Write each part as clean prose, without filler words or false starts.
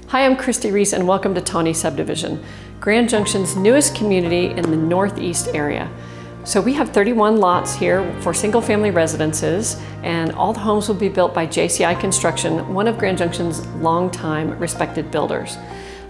Hi, I'm Christi Reece and welcome to Tawny Subdivision, Grand Junction's newest community in the Northeast area. So we have 31 lots here for single-family residences, and all the homes will be built by JCI Construction, one of Grand Junction's longtime respected builders.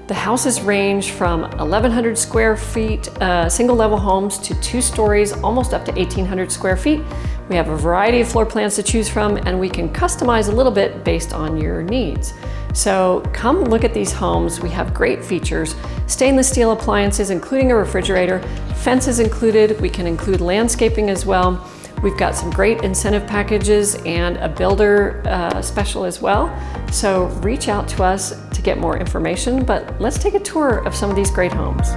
The houses range from 1,100 square feet single-level homes to 2 stories, almost up to 1,800 square feet. We have a variety of floor plans to choose from, and we can customize a little bit based on your needs. So come look at these homes. We have great features, stainless steel appliances, including a refrigerator, fences included. We can include landscaping as well. We've got some great incentive packages and a builder special as well. So reach out to us to get more information, but let's take a tour of some of these great homes.